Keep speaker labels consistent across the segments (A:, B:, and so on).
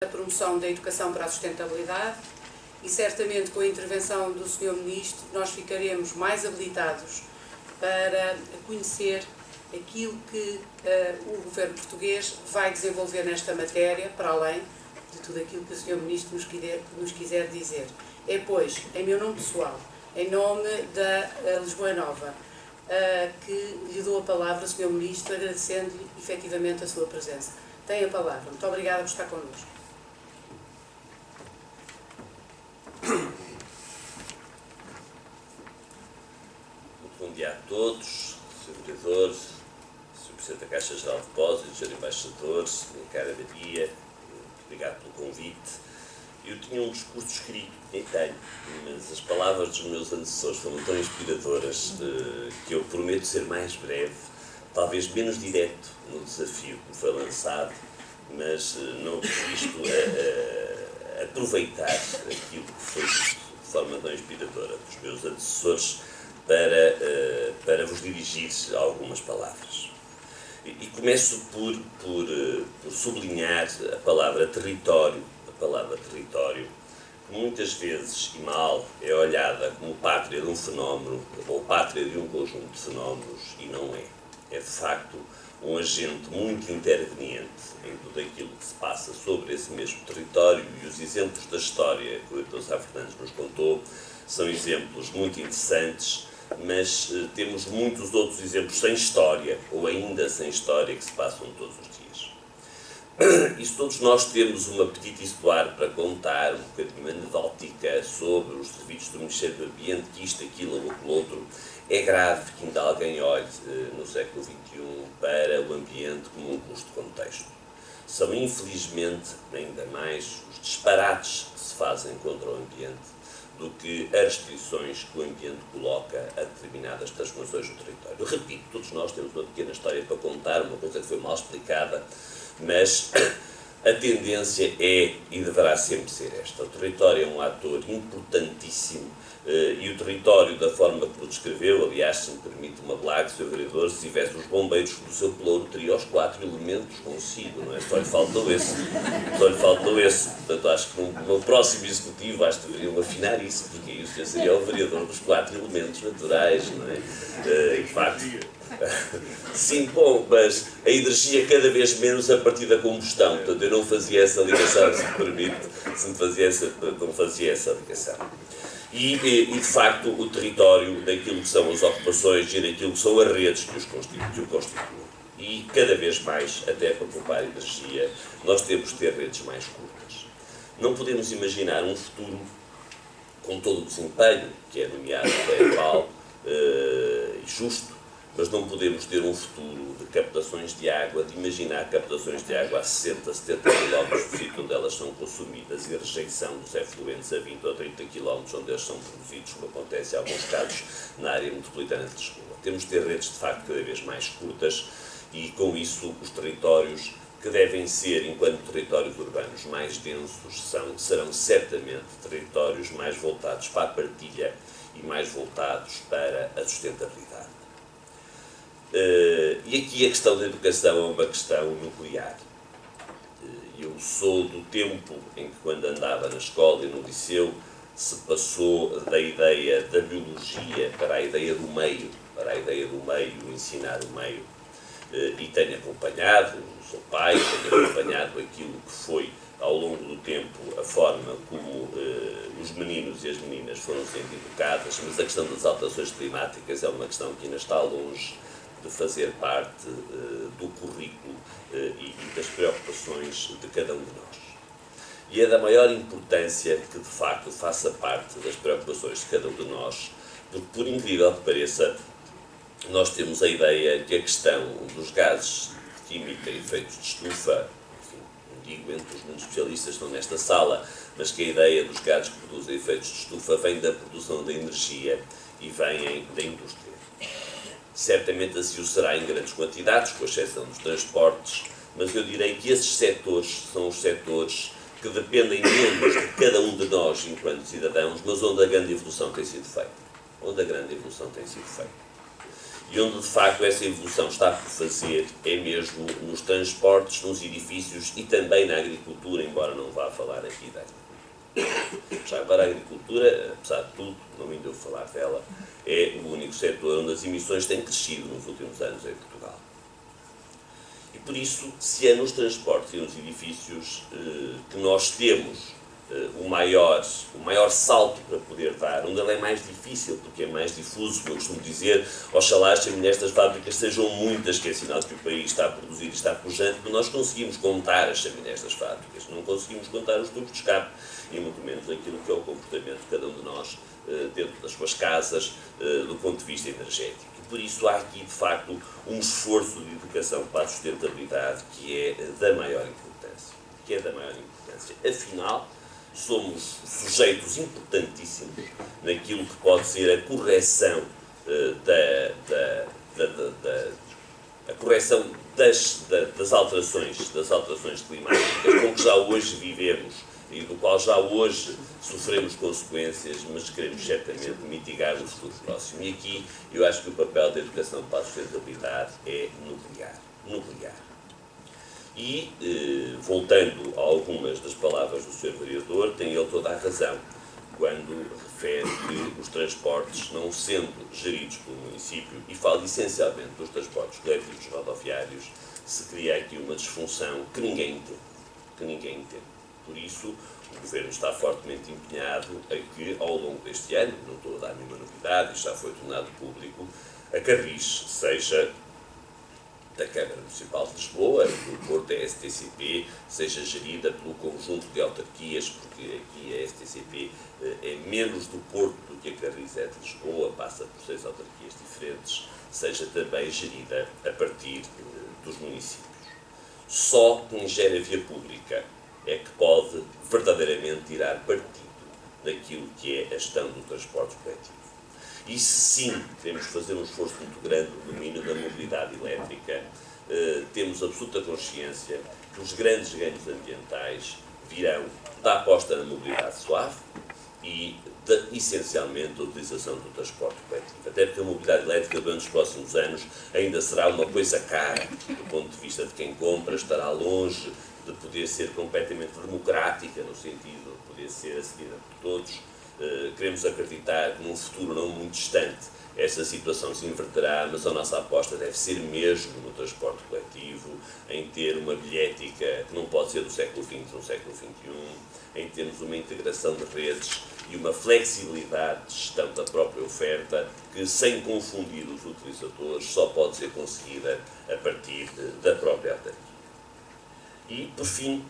A: a promoção da educação para a sustentabilidade e certamente com a intervenção do Sr. Ministro nós ficaremos mais habilitados para conhecer aquilo que o Governo português vai desenvolver nesta matéria, para além de tudo aquilo que o Sr. Ministro nos quiser dizer. É, pois, em meu nome pessoal, em nome da Lisboa Nova, que lhe dou a palavra, Sr. Ministro, agradecendo-lhe efetivamente a sua presença. Tem a palavra. Muito obrigada por estar connosco.
B: Muito bom dia a todos, Sr. Vereador, Sr. Presidente da Caixa Geral de Depósitos, Sr. Embaixador, minha cara Maria, obrigado pelo convite. Eu tinha um discurso escrito, nem tenho, mas as palavras dos meus antecessores foram tão inspiradoras que eu prometo ser mais breve, talvez menos direto no desafio que me foi lançado, mas não resisto a aproveitar aquilo que foi dito de forma tão inspiradora dos meus antecessores para vos dirigir algumas palavras. E começo por sublinhar a palavra território, que muitas vezes, e mal, é olhada como pátria de um fenómeno, ou pátria de um conjunto de fenómenos, e não é. É, de facto, um agente muito interveniente em tudo aquilo que se passa sobre esse mesmo território, e os exemplos da história que o Dr. Sá Fernandes nos contou são exemplos muito interessantes, mas temos muitos outros exemplos sem história, ou ainda sem história, que se passam todos os dias. E se todos nós temos uma petite história para contar, um bocadinho anedótica sobre os serviços do Ministério do Ambiente, que isto, aquilo ou aquilo outro, é grave que ainda alguém olhe no século XXI para o ambiente como um custo de contexto. São, infelizmente, ainda mais os disparates que se fazem contra o ambiente do que as restrições que o ambiente coloca a determinadas transformações do território. Eu repito, todos nós temos uma pequena história para contar, uma coisa que foi mal explicada, mas a tendência é e deverá sempre ser esta. O território é um ator importantíssimo e o território, da forma que o descreveu, aliás, se me permite uma blague, Sr. Vereador, se tivesse os bombeiros do seu pelouro, teria os 4 elementos consigo, não é? Só lhe faltou esse. Portanto, acho que no próximo executivo, acho que deveriam afinar isso, porque isso seria o vereador dos 4 elementos naturais, não é? De facto. Sim, bom, mas a energia cada vez menos a partir da combustão, portanto eu não fazia essa ligação, se me permite, não fazia essa ligação. E de facto o território daquilo que são as ocupações e daquilo que são as redes que o constituem. E cada vez mais, até para poupar energia, nós temos de ter redes mais curtas. Não podemos imaginar um futuro com todo o desempenho, que é nomeado bem atual e justo, mas não podemos ter um futuro de captações de água, de imaginar captações de água a 60, 70 km do sítio onde elas são consumidas e a rejeição dos efluentes a 20 ou 30 km onde eles são produzidos, como acontece em alguns casos na área metropolitana de Lisboa. Temos de ter redes, de facto, cada vez mais curtas e, com isso, os territórios que devem ser, enquanto territórios urbanos mais densos, serão certamente territórios mais voltados para a partilha e mais voltados para a sustentabilidade. E aqui a questão da educação é uma questão nuclear. Eu sou do tempo em que, quando andava na escola e no liceu, se passou da ideia da biologia para a ideia do meio, ensinar o meio. E tenho acompanhado, sou pai, tenho acompanhado aquilo que foi, ao longo do tempo, a forma como os meninos e as meninas foram sendo educadas, mas a questão das alterações climáticas é uma questão que ainda está longe de fazer parte do currículo e das preocupações de cada um de nós. E é da maior importância que, de facto, faça parte das preocupações de cada um de nós, porque, por incrível que pareça, nós temos a ideia que a questão dos gases que emitem efeitos de estufa, enfim, não digo entre os muitos especialistas que estão nesta sala, mas que a ideia dos gases que produzem efeitos de estufa vem da produção da energia e vem da indústria. Certamente assim o será em grandes quantidades, com exceção dos transportes, mas eu direi que esses setores são os setores que dependem menos de cada um de nós enquanto cidadãos, mas onde a grande evolução tem sido feita. e onde de facto essa evolução está por fazer é mesmo nos transportes, nos edifícios e também na agricultura, embora não vá falar aqui da agricultura. Já agora a agricultura, apesar de tudo, não me deu falar dela, é o único setor onde as emissões têm crescido nos últimos anos em Portugal. E por isso, se é nos transportes e nos edifícios que nós temos o maior salto para poder dar, onde ele é mais difícil, porque é mais difuso, como eu costumo dizer, oxalá as chaminé destas fábricas sejam muitas, que é sinal que o país está a produzir e está pujante, porque nós conseguimos contar as chaminés das fábricas, não conseguimos contar os tubos de escape, e muito menos aquilo que é o comportamento de cada um de nós dentro das suas casas, do ponto de vista energético. E por isso há aqui, de facto, um esforço de educação para a sustentabilidade que é da maior importância. Afinal, somos sujeitos importantíssimos naquilo que pode ser a correção das alterações climáticas com que já hoje vivemos e do qual já hoje sofremos consequências, mas queremos certamente mitigar no futuro próximo. E aqui eu acho que o papel da educação para a sustentabilidade é nuclear. E, voltando a algumas das palavras do Sr. Vereador, tem ele toda a razão quando refere que os transportes, não sendo geridos pelo município, e falo essencialmente dos transportes coletivos rodoviários, se cria aqui uma disfunção que ninguém entende. Por isso, o Governo está fortemente empenhado a que, ao longo deste ano, não estou a dar nenhuma novidade, isto já foi tornado público, a Carris seja da Câmara Municipal de Lisboa, do Porto da STCP, seja gerida pelo conjunto de autarquias, porque aqui a STCP é menos do Porto do que a Carris é de Lisboa, passa por 6 autarquias diferentes, seja também gerida a partir dos municípios. Só quem gera via pública é que pode verdadeiramente tirar partido daquilo que é a gestão do transporte coletivo. E se sim queremos fazer um esforço muito grande no domínio da mobilidade elétrica, temos absoluta consciência que os grandes ganhos ambientais virão da aposta na mobilidade suave e essencialmente da utilização do transporte coletivo. Até porque a mobilidade elétrica durante os próximos anos ainda será uma coisa cara, do ponto de vista de quem compra, estará longe de poder ser completamente democrática, no sentido de poder ser acessível por todos. Queremos acreditar que num futuro não muito distante essa situação se inverterá, mas a nossa aposta deve ser mesmo no transporte coletivo, em ter uma bilhética que não pode ser do século XX no século XXI, em termos uma integração de redes e uma flexibilidade de gestão da própria oferta que, sem confundir os utilizadores, só pode ser conseguida a partir da própria autarquia. E, por fim,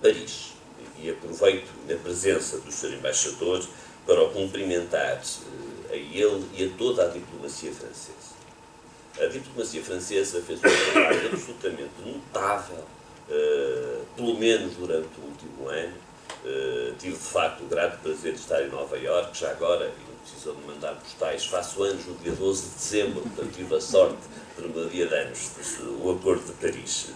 B: Paris. E aproveito na presença do Sr. Embaixador para o cumprimentar a ele e a toda a diplomacia francesa. A diplomacia francesa fez um trabalho absolutamente notável, pelo menos durante o último ano. Tive, de facto, o grato prazer de estar em Nova Iorque, já agora, e não precisam de mandar postais, faço anos no dia 12 de dezembro, portanto tive a sorte, por um dia de anos, o Acordo de Paris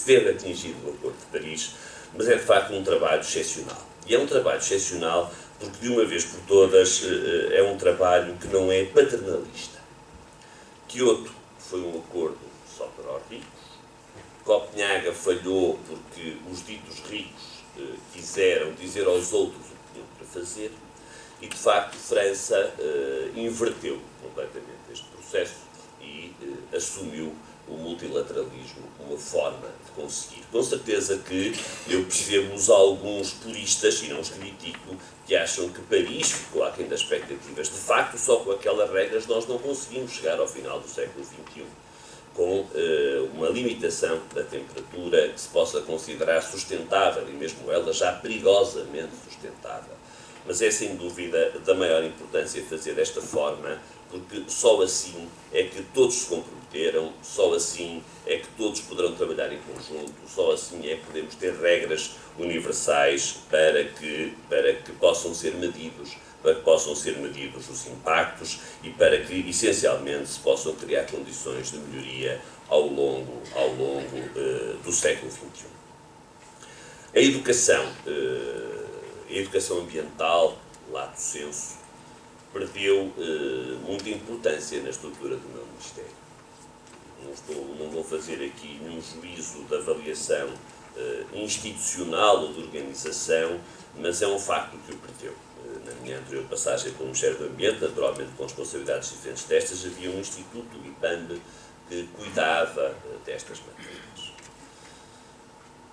B: ter atingido o Acordo de Paris, mas é de facto um trabalho excepcional. E é um trabalho excepcional porque, de uma vez por todas, é um trabalho que não é paternalista. Kyoto foi um acordo só para os ricos, Copenhaga falhou porque os ditos ricos quiseram dizer aos outros o que tinham para fazer, e de facto França inverteu completamente este processo e assumiu o multilateralismo uma forma de conseguir. Com certeza que eu percebo alguns puristas, e não os critico, que acham que Paris ficou aquém das expectativas. De facto, só com aquelas regras nós não conseguimos chegar ao final do século XXI com uma limitação da temperatura que se possa considerar sustentável, e mesmo ela já perigosamente sustentável. Mas é sem dúvida da maior importância fazer desta forma, porque só assim é que todos se comprometeram, só assim é que todos poderão trabalhar em conjunto, só assim é que podemos ter regras universais para que possam ser medidos, os impactos e para que, essencialmente, se possam criar condições de melhoria ao longo do século XXI. A educação ambiental, lato sensu, perdeu muita importância na estrutura do meu Ministério. Não vou fazer aqui nenhum juízo de avaliação institucional ou de organização, mas é um facto que o perdeu. Na minha anterior passagem pelo Ministério do Ambiente, naturalmente com responsabilidades diferentes destas, havia um instituto, o IPAMB, que cuidava destas matérias.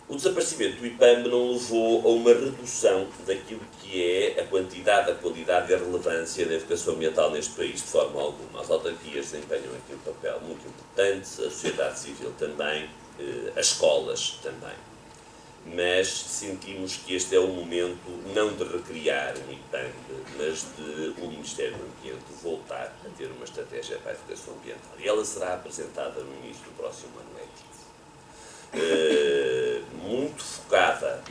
B: O desaparecimento do IPAMB não levou a uma redução daquilo que é a quantidade, a qualidade e a relevância da educação ambiental neste país, de forma alguma. As autarquias desempenham aqui um papel muito importante, a sociedade civil também, as escolas também. Mas sentimos que este é o momento não de recriar um IPAMB, mas de o Ministério do Ambiente voltar a ter uma estratégia para a educação ambiental. E ela será apresentada no início do próximo ano letivo. Muito focada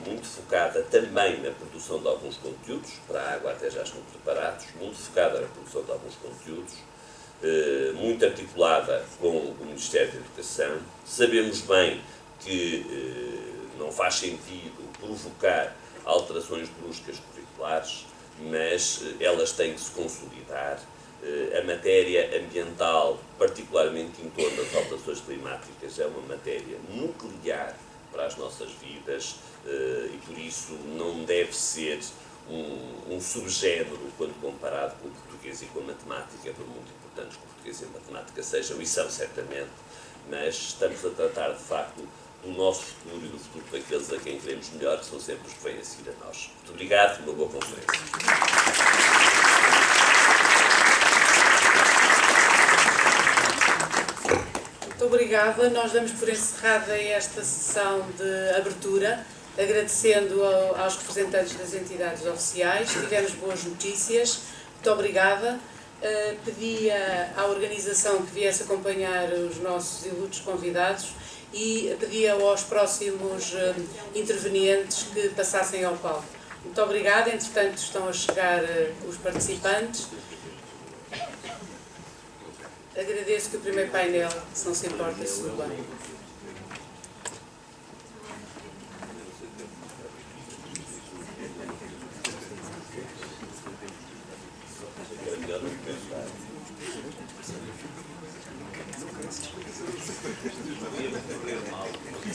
B: também na produção de alguns conteúdos, para a água até já estão preparados, muito focada na produção de alguns conteúdos, muito articulada com o Ministério da Educação. Sabemos bem que não faz sentido provocar alterações bruscas curriculares, mas elas têm que se consolidar. A matéria ambiental, particularmente em torno das alterações climáticas, é uma matéria nuclear para as nossas vidas e, por isso, não deve ser um subgénero quando comparado com o português e com a matemática, por muito importantes que o português e a matemática sejam, e são certamente, mas estamos a tratar, de facto, do nosso futuro e do futuro daqueles a quem queremos melhor, que são sempre os que vêm a seguir a nós. Muito obrigado e uma boa conferência.
A: Muito obrigada. Nós damos por encerrada esta sessão de abertura, agradecendo aos representantes das entidades oficiais. Tivemos boas notícias. Muito obrigada. Pedia à organização que viesse acompanhar os nossos ilustres convidados e pedia aos próximos intervenientes que passassem ao palco. Muito obrigada. Entretanto, estão a chegar os participantes. Agradeço que o primeiro painel, se não se importa, suba.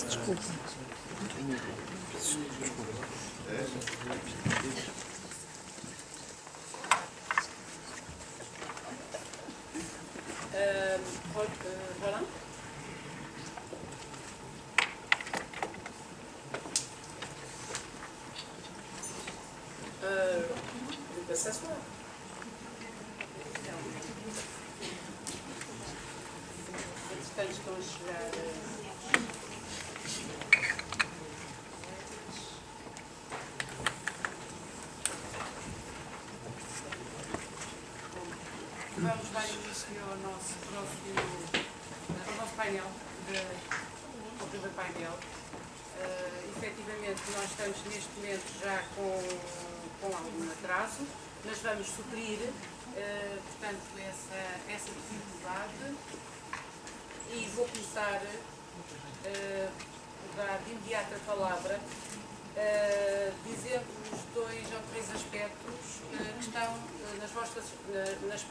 C: Desculpa.
A: Roland? S'asseoir. Entretanto, estão a chegar. Vamos dar início ao nosso painel, ao primeiro painel. Efetivamente, nós estamos neste momento já com algum atraso, mas vamos suprir, portanto, essa dificuldade. E vou começar a dar de imediato a palavra, dizendo-vos 2 ou 3 aspectos que estão nas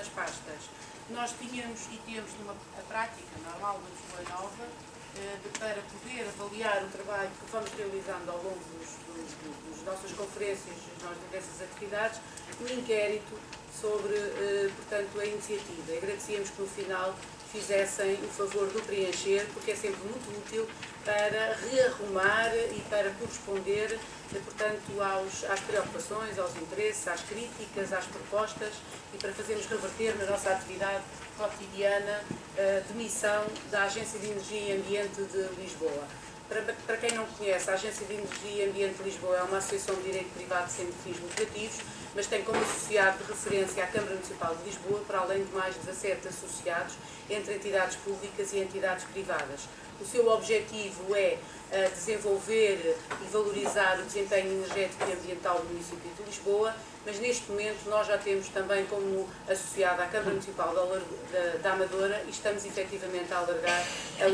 A: pastas. Nós tínhamos e temos a prática normal da Lisboa Nova para poder avaliar o trabalho que vamos realizando ao longo das nossas conferências e das diversas atividades, um inquérito sobre, portanto, a iniciativa. Agradecíamos que no final fizessem o favor de o preencher, porque é sempre muito útil para rearrumar e para corresponder, portanto, às preocupações, aos interesses, às críticas, às propostas e para fazermos reverter na nossa atividade cotidiana de missão da Agência de Energia e Ambiente de Lisboa. Para quem não conhece, a Agência de Energia e Ambiente de Lisboa é uma associação de direito privado sem fins lucrativos, mas tem como associado de referência a Câmara Municipal de Lisboa, para além de mais 17 associados entre entidades públicas e entidades privadas. O seu objetivo é desenvolver e valorizar o desempenho energético e ambiental do município de Lisboa, mas neste momento nós já temos também como associada a Câmara Municipal da Amadora e estamos efetivamente a alargar a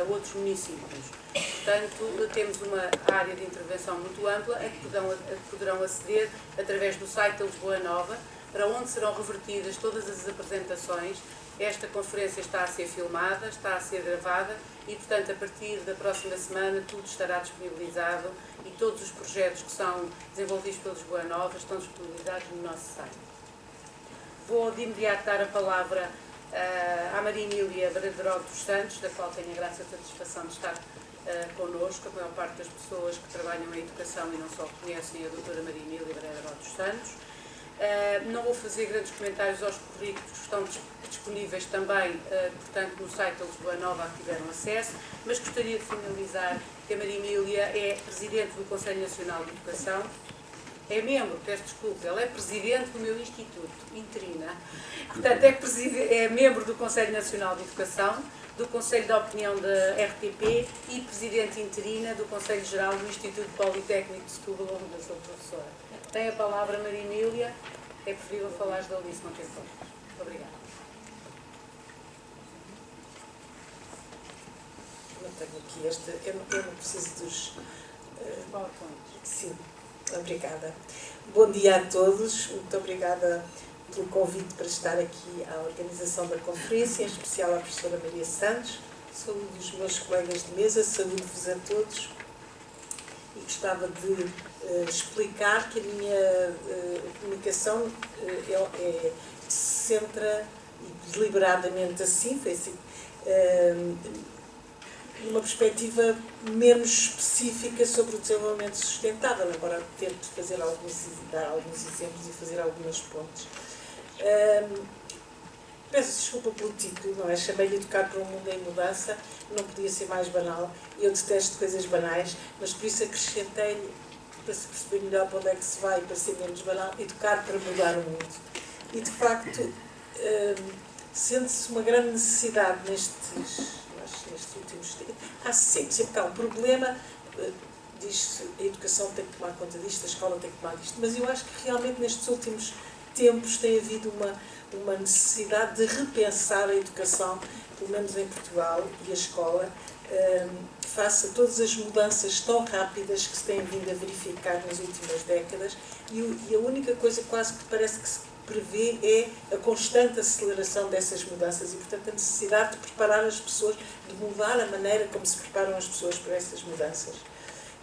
A: outros municípios. portanto, temos uma área de intervenção muito ampla a que poderão aceder através do site da Lisboa Nova, para onde serão revertidas todas as apresentações. Esta conferência está a ser filmada, está a ser gravada e, portanto, a partir da próxima semana tudo estará disponibilizado e todos os projetos que são desenvolvidos pela Lisboa Nova estão disponibilizados no nosso site. Vou de imediato dar a palavra à Maria Emília Brederó dos Santos, da qual tenho a graça e a satisfação de estar connosco. A maior parte das pessoas que trabalham em educação e não só conhecem a doutora Maria Emília Brederó dos Santos. Não vou fazer grandes comentários aos currículos que estão disponíveis também, portanto, no site da Lisboa Nova, a que tiveram acesso, mas gostaria de finalizar que a Maria Emília é Presidente do Conselho Nacional de Educação, é membro, peço desculpa, ela é Presidente do meu Instituto, interina, portanto, é membro do Conselho Nacional de Educação, do Conselho de Opinião da RTP e Presidente interina do Conselho Geral do Instituto Politécnico de Setúbal, onde eu sou professora. Tem a palavra a Maria Emília, é preferível falar da Alice, não tem problema. Obrigada.
C: Não tenho aqui esta, eu não preciso dos
A: PowerPoints.
C: Sim, obrigada. Bom dia a todos, muito obrigada pelo convite para estar aqui à organização da conferência, em especial à professora Maria Santos. Saúdo os meus colegas de mesa, saúdo-vos a todos e gostava de explicar que a minha comunicação se centra, e deliberadamente assim, foi assim, numa perspectiva menos específica sobre o desenvolvimento sustentável, embora tente dar alguns exemplos e fazer algumas pontes. Peço desculpa pelo título, não é? Chamei-lhe Educar para um Mundo em Mudança, não podia ser mais banal, eu detesto coisas banais, mas por isso acrescentei-lhe, para se perceber melhor para onde é que se vai, para ser menos banal, educar para mudar o mundo. E de facto, sente-se uma grande necessidade nestes últimos tempos. Há sempre que há um problema, diz-se a educação tem que tomar conta disto, a escola tem que tomar disto, mas eu acho que realmente nestes últimos tempos tem havido uma necessidade de repensar a educação, pelo menos em Portugal, e a escola, face a todas as mudanças tão rápidas que se têm vindo a verificar nas últimas décadas, e a única coisa quase que parece que se prevê é a constante aceleração dessas mudanças e, portanto, a necessidade de preparar as pessoas, de mudar a maneira como se preparam as pessoas para essas mudanças.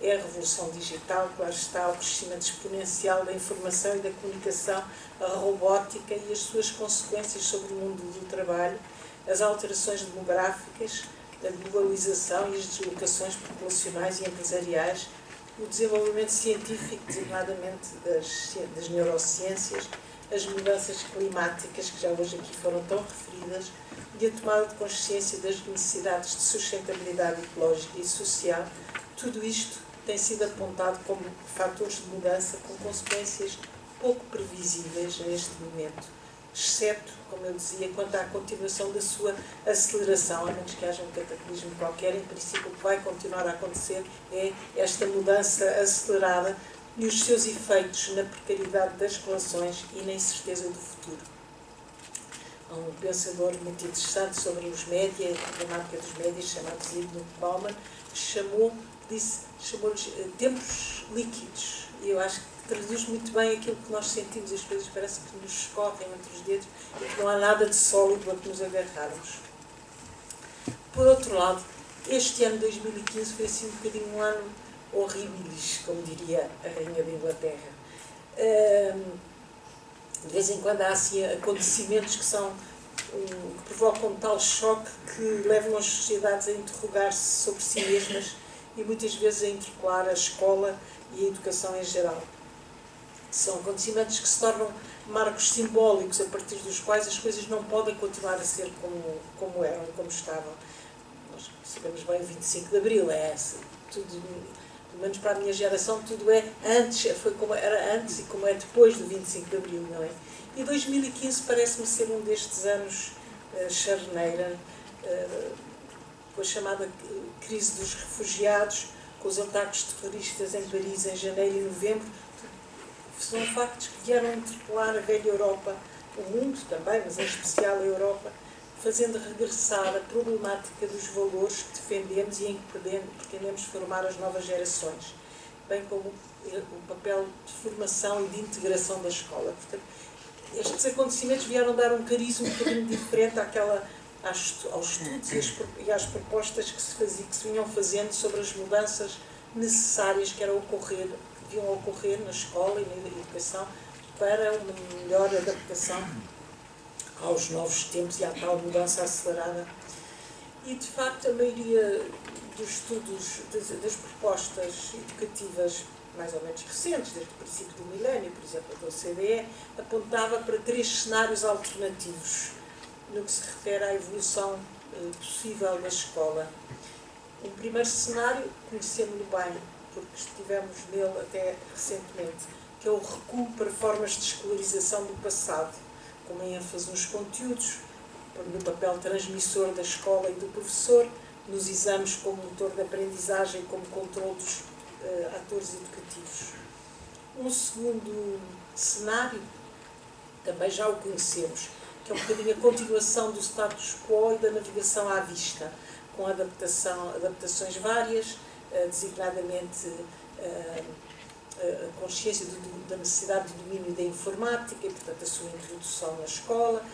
C: É a revolução digital, claro está, o crescimento exponencial da informação e da comunicação, a robótica e as suas consequências sobre o mundo do trabalho, as alterações demográficas, a globalização e as deslocações populacionais e empresariais, o desenvolvimento científico, designadamente das neurociências, as mudanças climáticas, que já hoje aqui foram tão referidas, e a tomada de consciência das necessidades de sustentabilidade ecológica e social. Tudo isto tem sido apontado como fatores de mudança com consequências pouco previsíveis neste momento, exceto, como eu dizia, quanto à continuação da sua aceleração, a menos que haja um cataclismo qualquer. Em princípio, o que vai continuar a acontecer é esta mudança acelerada e os seus efeitos na precariedade das relações e na incerteza do futuro. Há um pensador muito interessante sobre os média, a problemática dos médias, chamado Zygmunt Bauman, que chamou-lhes tempos líquidos. E eu acho que traduz muito bem aquilo que nós sentimos, as coisas parece que nos escorrem entre os dedos e que não há nada de sólido a que nos agarrarmos. Por outro lado, este ano 2015 foi assim um bocadinho um ano horribilis, como diria a Rainha da Inglaterra. De vez em quando há assim acontecimentos que provocam tal choque que levam as sociedades a interrogar-se sobre si mesmas e muitas vezes a interpelar a escola e a educação em geral. São acontecimentos que se tornam marcos simbólicos a partir dos quais as coisas não podem continuar a ser como eram, como estavam. Nós sabemos bem o 25 de Abril, tudo, pelo menos para a minha geração, tudo é antes, foi como era antes e como é depois do 25 de Abril, não é? E 2015 parece-me ser um destes anos charneira, com a chamada crise dos refugiados, com os ataques terroristas em Paris em janeiro e novembro. São factos que vieram interpelar a velha Europa, o mundo também, mas em especial a Europa, fazendo regressar a problemática dos valores que defendemos e em que pretendemos formar as novas gerações, bem como o papel de formação e de integração da escola. Portanto, estes acontecimentos vieram dar um cariz um bocadinho diferente aos estudos e às propostas que se vinham fazendo sobre as mudanças necessárias que deviam ocorrer na escola e na educação para uma melhor adaptação aos novos tempos e à tal mudança acelerada. E, de facto, a maioria dos estudos, das propostas educativas mais ou menos recentes, desde o princípio do milénio, por exemplo, da OCDE, apontava para 3 cenários alternativos no que se refere à evolução possível da escola. Um primeiro cenário, conhecemos-lo bem, porque estivemos nele até recentemente, que é o recuo para formas de escolarização do passado, com uma ênfase nos conteúdos, no papel transmissor da escola e do professor, nos exames como motor de aprendizagem, como controle dos atores educativos. Um segundo cenário, também já o conhecemos, que é um bocadinho a continuação do status quo e da navegação à vista, com adaptações várias, designadamente a consciência da necessidade de domínio da informática e, portanto, a sua introdução na escola,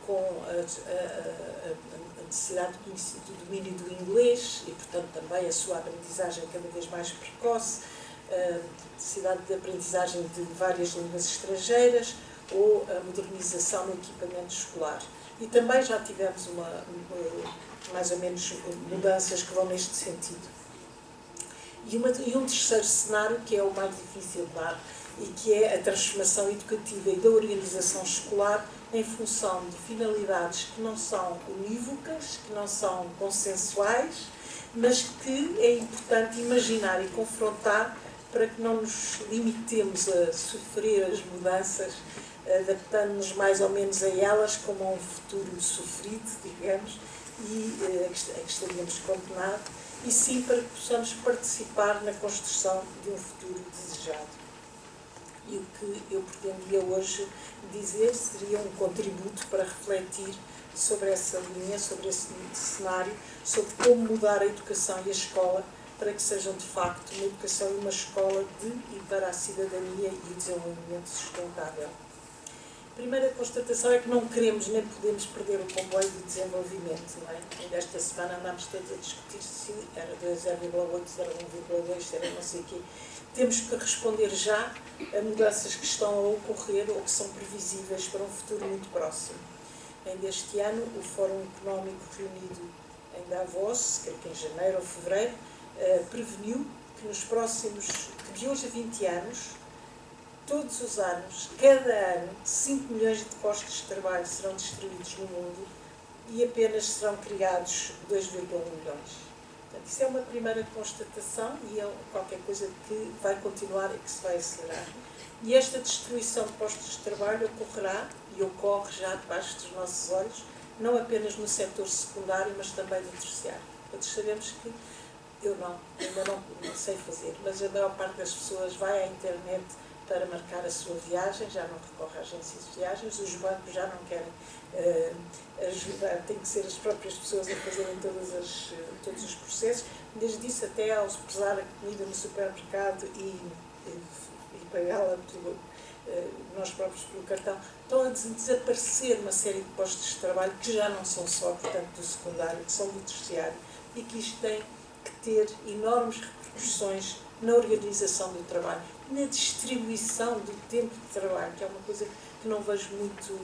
C: com a necessidade do domínio do inglês e, portanto, também a sua aprendizagem cada vez mais precoce, a necessidade de aprendizagem de várias línguas estrangeiras ou a modernização no equipamento escolar. E também já tivemos mais ou menos mudanças que vão neste sentido. E um terceiro cenário, que é o mais difícil de dar, e que é a transformação educativa e da organização escolar em função de finalidades que não são unívocas, que não são consensuais, mas que é importante imaginar e confrontar para que não nos limitemos a sofrer as mudanças, adaptando-nos mais ou menos a elas como a um futuro sofrido, digamos, e a que estaríamos condenados, e sim para que possamos participar na construção de um futuro desejado. E o que eu pretendia hoje dizer seria um contributo para refletir sobre essa linha, sobre esse cenário, sobre como mudar a educação e a escola para que sejam de facto uma educação e uma escola de e para a cidadania e o desenvolvimento sustentável. A primeira constatação é que não queremos nem podemos perder o comboio do desenvolvimento, não é? Ainda esta semana andámos todos a discutir se era 0,8, se era 1,2, se era não sei o quê. Temos que responder já a mudanças que estão a ocorrer ou que são previsíveis para um futuro muito próximo. Ainda este ano, o Fórum Económico reunido em Davos, creio que em janeiro ou fevereiro, preveniu que nos próximos, de hoje a 20 anos, todos os anos, cada ano, 5 milhões de postos de trabalho serão distribuídos no mundo e apenas serão criados 2,1 milhões. Portanto, isso é uma primeira constatação e é qualquer coisa que vai continuar e que se vai acelerar. E esta destruição de postos de trabalho ocorrerá e ocorre já debaixo dos nossos olhos, não apenas no setor secundário, mas também no terciário. Todos sabemos que ainda não sei fazer, mas a maior parte das pessoas vai à internet para marcar a sua viagem, já não recorre a agências de viagens, os bancos já não querem ajudar, tem que ser as próprias pessoas a fazerem todos os processos, desde isso até ao pesar a comida no supermercado e pagá-la nós próprios pelo cartão. Estão a desaparecer uma série de postos de trabalho que já não são só, portanto, do secundário, que são do terciário, e que isto tem que ter enormes repercussões na organização do trabalho, na distribuição do tempo de trabalho, que é uma coisa que não vejo muito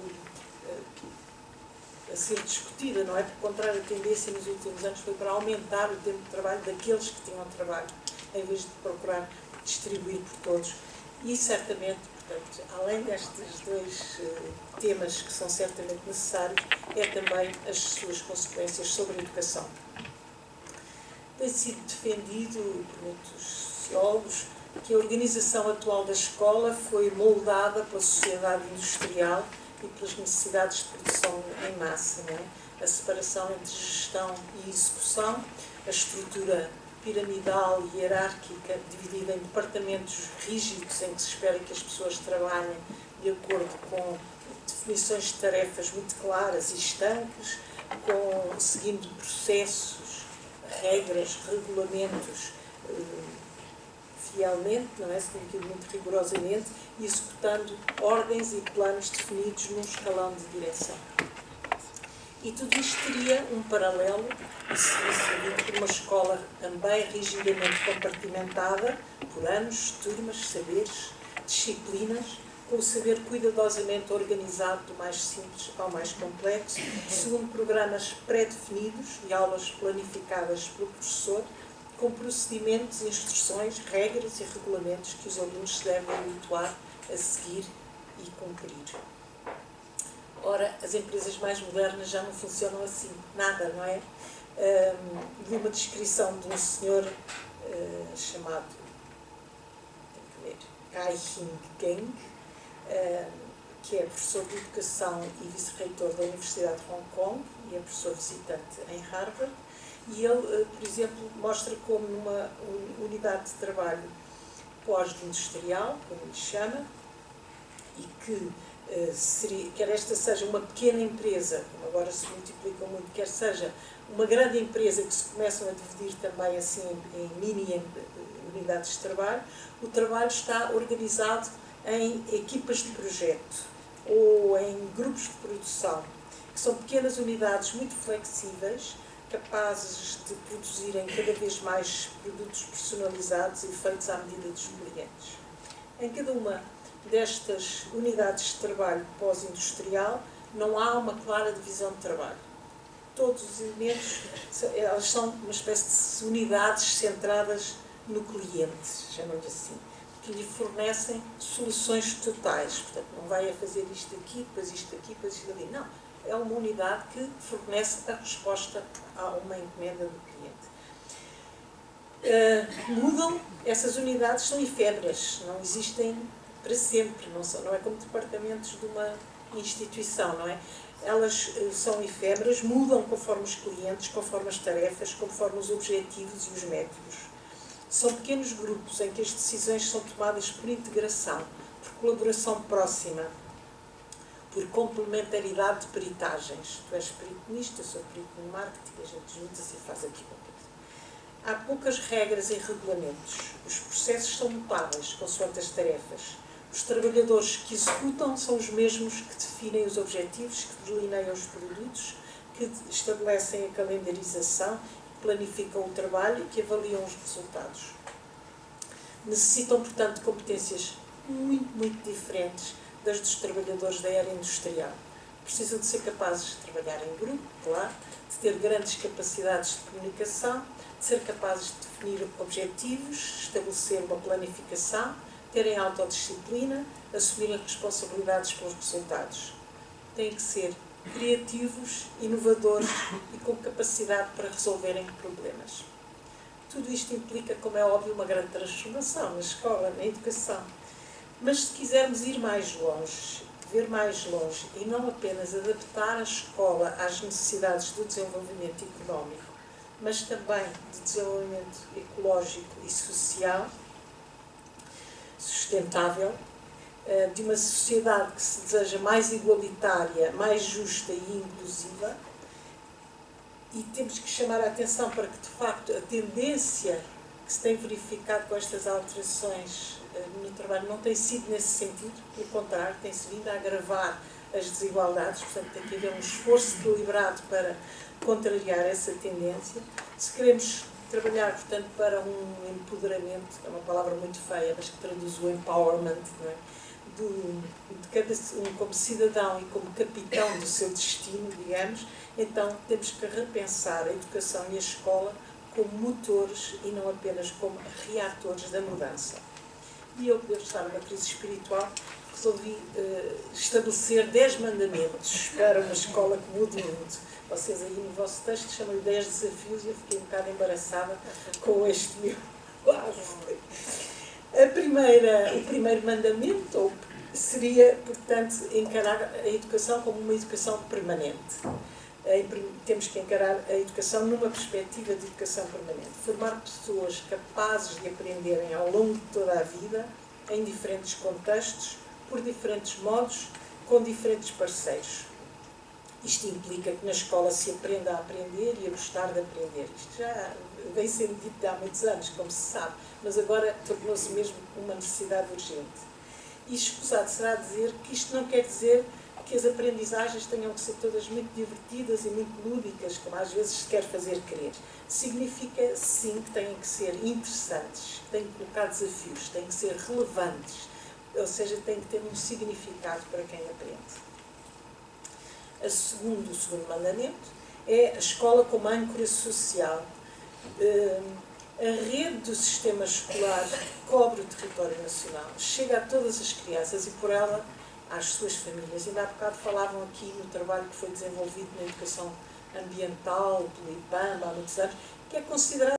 C: a ser discutida, não é? Por contrário, a tendência nos últimos anos foi para aumentar o tempo de trabalho daqueles que tinham trabalho, em vez de procurar distribuir por todos. E certamente, portanto, além destes dois temas que são certamente necessários, é também as suas consequências sobre a educação. Tem sido defendido por muitos sociólogos que a organização atual da escola foi moldada pela sociedade industrial e pelas necessidades de produção em massa, não é? A separação entre gestão e execução, a estrutura piramidal e hierárquica dividida em departamentos rígidos em que se espera que as pessoas trabalhem de acordo com definições de tarefas muito claras e estanques, seguindo processos, regras, regulamentos fielmente, não é? Seguindo aquilo muito rigorosamente, e executando ordens e planos definidos num escalão de direção. E tudo isto teria um paralelo, e seria por uma escola também rigidamente compartimentada, por anos, turmas, saberes, disciplinas, com o saber cuidadosamente organizado do mais simples ao mais complexo, segundo programas pré-definidos e aulas planificadas pelo professor, com procedimentos, instruções, regras e regulamentos que os alunos se devem habituar a seguir e cumprir. Ora, as empresas mais modernas já não funcionam assim, nada, não é? De uma descrição de um senhor chamado, tenho que ler, Kai-Hing Geng, que é professor de Educação e vice-reitor da Universidade de Hong Kong e é professor visitante em Harvard. E ele, por exemplo, mostra como numa unidade de trabalho pós-industrial, como lhe chama, e que quer esta seja uma pequena empresa, como agora se multiplicam muito, quer seja uma grande empresa que se começam a dividir também assim em mini unidades de trabalho, o trabalho está organizado em equipas de projeto ou em grupos de produção, que são pequenas unidades muito flexíveis, capazes de produzirem cada vez mais produtos personalizados e feitos à medida dos clientes. Em cada uma destas unidades de trabalho pós-industrial não há uma clara divisão de trabalho. Todos os elementos, elas são uma espécie de unidades centradas no cliente, chamam-lhe assim, que lhe fornecem soluções totais. Portanto, não vai a fazer isto aqui, depois isto aqui, depois isto ali. Não. É uma unidade que fornece a resposta a uma encomenda do cliente. Mudam, essas unidades são efêmeras, não existem para sempre, não é como departamentos de uma instituição, não é? Elas são efêmeras, mudam conforme os clientes, conforme as tarefas, conforme os objetivos e os métodos. São pequenos grupos em que as decisões são tomadas por integração, por colaboração próxima, por complementaridade de peritagens. Tu és perito nisto, eu sou perito no marketing, a gente junta-se e faz aqui qualquer coisa. Há poucas regras e regulamentos. Os processos são mutáveis, consoante as tarefas. Os trabalhadores que executam são os mesmos que definem os objetivos, que delineiam os produtos, que estabelecem a calendarização, que planificam o trabalho e que avaliam os resultados. Necessitam, portanto, de competências muito diferentes das dos trabalhadores da era industrial. Precisam de ser capazes de trabalhar em grupo, claro, de ter grandes capacidades de comunicação, de ser capazes de definir objetivos, estabelecer uma planificação, terem autodisciplina, assumirem responsabilidades pelos resultados. Têm que ser criativos, inovadores e com capacidade para resolverem problemas. Tudo isto implica, como é óbvio, uma grande transformação na escola, na educação. Mas se quisermos ir mais longe, ver mais longe e não apenas adaptar a escola às necessidades do desenvolvimento económico, mas também de desenvolvimento ecológico e social, sustentável, de uma sociedade que se deseja mais igualitária, mais justa e inclusiva, e temos que chamar a atenção para que, de facto, a tendência que se tem verificado com estas alterações no trabalho não tem sido nesse sentido, pelo contrário, tem-se vindo a agravar as desigualdades, portanto tem que haver um esforço equilibrado para contrariar essa tendência. Se queremos trabalhar, portanto, para um empoderamento, é uma palavra muito feia, mas que traduz o empowerment, não é? De cada um como cidadão e como capitão do seu destino, digamos, então temos que repensar a educação e a escola como motores e não apenas como reatores da mudança. E eu, devo estar numa crise espiritual, resolvi estabelecer 10 mandamentos para uma escola que mude o mundo. Vocês aí no vosso texto chamam-lhe 10 desafios e eu fiquei um bocado embaraçada com este meu. O primeiro mandamento seria, portanto, encarar a educação como uma educação permanente. Temos que encarar a educação numa perspectiva de educação permanente. Formar pessoas capazes de aprenderem ao longo de toda a vida, em diferentes contextos, por diferentes modos, com diferentes parceiros. Isto implica que na escola se aprenda a aprender e a gostar de aprender. Isto já vem sendo dito há muitos anos, como se sabe, mas agora tornou-se mesmo uma necessidade urgente. E escusado será dizer que isto não quer dizer que as aprendizagens tenham que ser todas muito divertidas e muito lúdicas, como às vezes se quer fazer crer. Significa, sim, que têm que ser interessantes, que têm que colocar desafios, têm que ser relevantes, ou seja, têm que ter um significado para quem aprende. O segundo mandamento é a escola como âncora social. A rede do sistema escolar cobre o território nacional, chega a todas as crianças e, por ela, às suas famílias. Ainda há bocado falavam aqui no trabalho que foi desenvolvido na educação ambiental, pelo IPAM, há muitos anos, que é considerado